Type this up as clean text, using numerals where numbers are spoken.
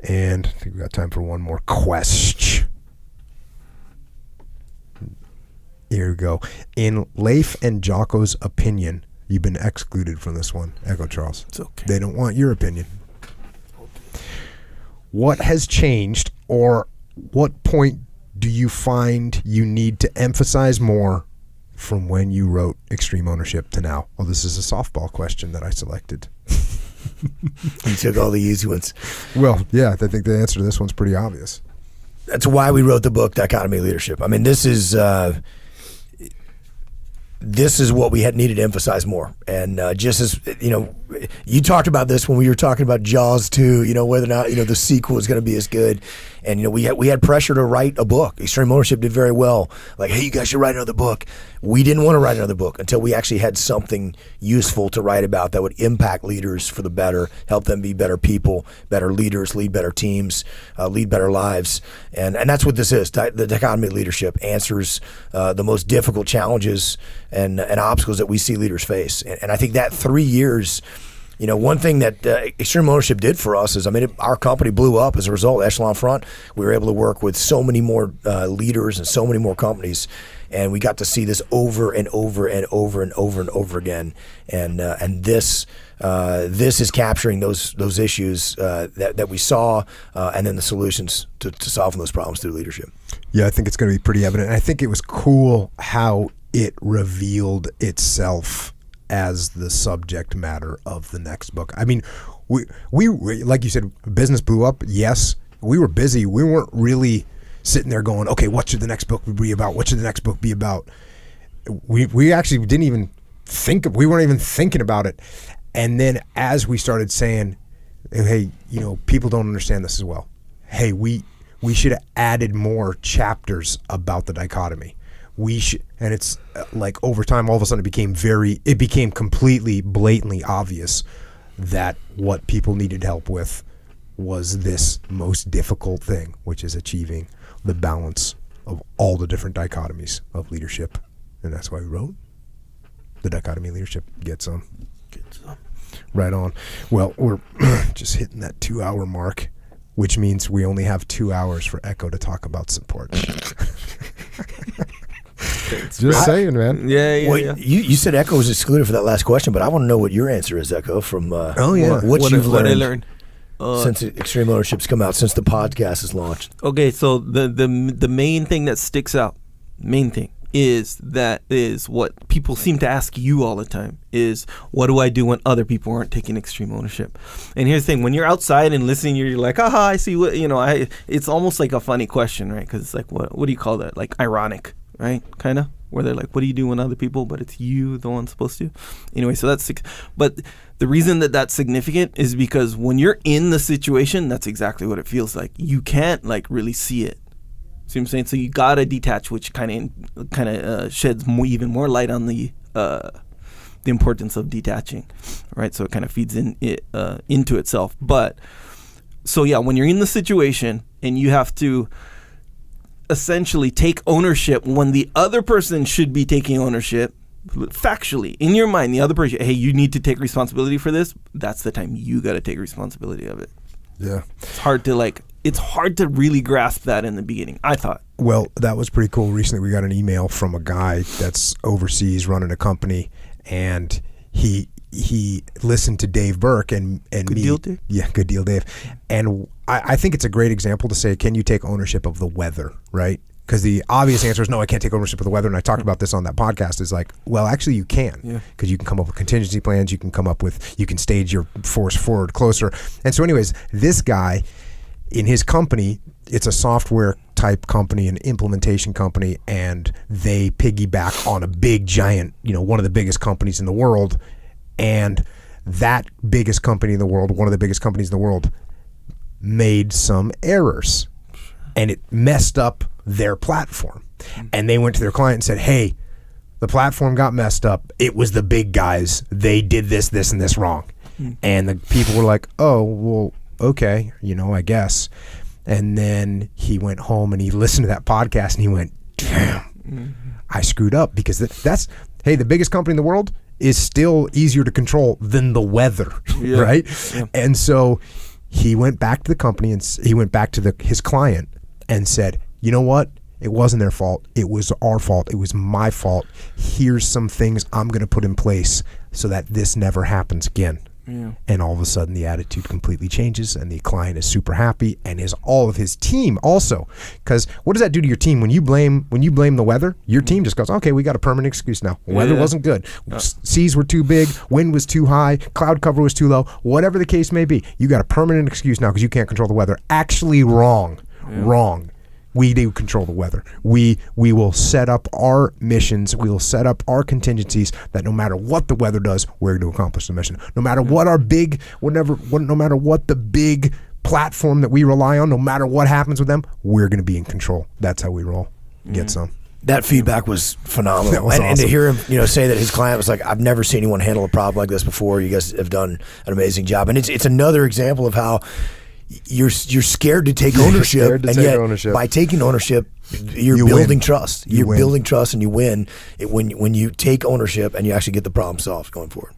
And I think we got time for one more question. Here we go. In Leif and Jocko's opinion, you've been excluded from this one, Echo Charles. It's okay. They don't want your opinion. What has changed, or what point do you find you need to emphasize more from when you wrote Extreme Ownership to now? Well, this is a softball question that I selected. You took all the easy ones. Well, yeah, I think the answer to this one's pretty obvious. That's why we wrote the book, Dichotomy of Leadership. I mean, this is what we had needed to emphasize more. And just as, you talked about this when we were talking about Jaws 2, whether or not, the sequel is going to be as good. And, we had pressure to write a book. Extreme Ownership did very well. Like, hey, you guys should write another book. We didn't want to write another book until we actually had something useful to write about that would impact leaders for the better, help them be better people, better leaders, lead better teams, lead better lives. And that's what this is. The Dichotomy of Leadership answers the most difficult challenges and obstacles that we see leaders face. And I think that 3 years, one thing that Extreme Ownership did for us is, our company blew up as a result. Echelon Front, we were able to work with so many more leaders and so many more companies, and we got to see this over and over and over and over and over again. And this is capturing those issues that we saw, and then the solutions to solving those problems through leadership. Yeah, I think it's going to be pretty evident. And I think it was cool how it revealed itself as the subject matter of the next book. I mean, we like you said, business blew up. Yes, we were busy. We weren't really sitting there going, okay, what should the next book be about? What should the next book be about? We actually didn't even we weren't even thinking about it. And then as we started saying, hey, people don't understand this as well. Hey, we should have added more chapters about the dichotomy. And it's like over time, all of a sudden it became completely blatantly obvious that what people needed help with was this most difficult thing, which is achieving the balance of all the different dichotomies of leadership. And that's why we wrote The Dichotomy of Leadership. Get some. Right on. Well, we're just hitting that 2-hour mark, which means we only have 2 hours for Echo to talk about support. Just saying, man. Yeah. You said Echo was excluded for that last question, but I want to know what your answer is, Echo, from what you've learned since Extreme Ownership's come out, since the podcast is launched. Okay, so the main thing that sticks out, is what people seem to ask you all the time is, what do I do when other people aren't taking extreme ownership? And here's the thing, when you're outside and listening, you're like, aha, I see what, it's almost like a funny question, right? Because it's like, what do you call that? Like ironic, right? Kind of, where they're like, what do you do when other people, but it's you, the one supposed to. Anyway, so but the reason that that's significant is because when you're in the situation, that's exactly what it feels like. You can't really see it. See what I'm saying? So you gotta detach, which kind of sheds even more light on the importance of detaching, right? So it kind of feeds into itself. But so yeah, when you're in the situation and you have to essentially take ownership when the other person should be taking ownership, factually in your mind, the other person, hey, you need to take responsibility for this. That's the time you got to take responsibility of it. Yeah, it's hard to really grasp that in the beginning, I thought. Well, that was pretty cool. Recently we got an email from a guy that's overseas running a company, and he listened to Dave Burke and good deal, Dave. Yeah, good deal, Dave. And I think it's a great example to say, can you take ownership of the weather, right? Because the obvious answer is no, I can't take ownership of the weather. And I talked about this on that podcast. Is like, well, actually you can, because you can come up with contingency plans. You can stage your force forward closer. And so anyways, this guy in his company, it's a software type company, an implementation company, and they piggyback on a big giant, one of the biggest companies in the world. And that biggest company in the world, one of the biggest companies in the world, made some errors, and it messed up their platform. And they went to their client and said, hey, the platform got messed up. It was the big guys. They did this, and this wrong. And the people were like, oh, well, okay, I guess. And then he went home and he listened to that podcast and he went, damn, I screwed up, because hey, the biggest company in the world is still easier to control than the weather, right? Yeah. And so he went back to the company and he went back to his client and said, you know what? It wasn't their fault. It was our fault. It was my fault. Here's some things I'm going to put in place so that this never happens again. Yeah. And all of a sudden the attitude completely changes and the client is super happy, and all of his team also. Because what does that do to your team when you blame the weather? Your team just goes, okay, we got a permanent excuse now. Weather wasn't good. Seas were too big, wind was too high, cloud cover was too low, whatever the case may be. You got a permanent excuse now because you can't control the weather. Actually wrong. We do control the weather. We will set up our missions. We will set up our contingencies that no matter what the weather does, we're going to accomplish the mission. No matter what no matter what the big platform that we rely on, no matter what happens with them, we're going to be in control. That's how we roll. Get some. That feedback was phenomenal. That was awesome. And to hear him, say that his client was like, I've never seen anyone handle a problem like this before. You guys have done an amazing job. And it's another example of how you're scared to take ownership, by taking ownership, you're building trust. You're building trust, and you win when you take ownership and you actually get the problem solved going forward.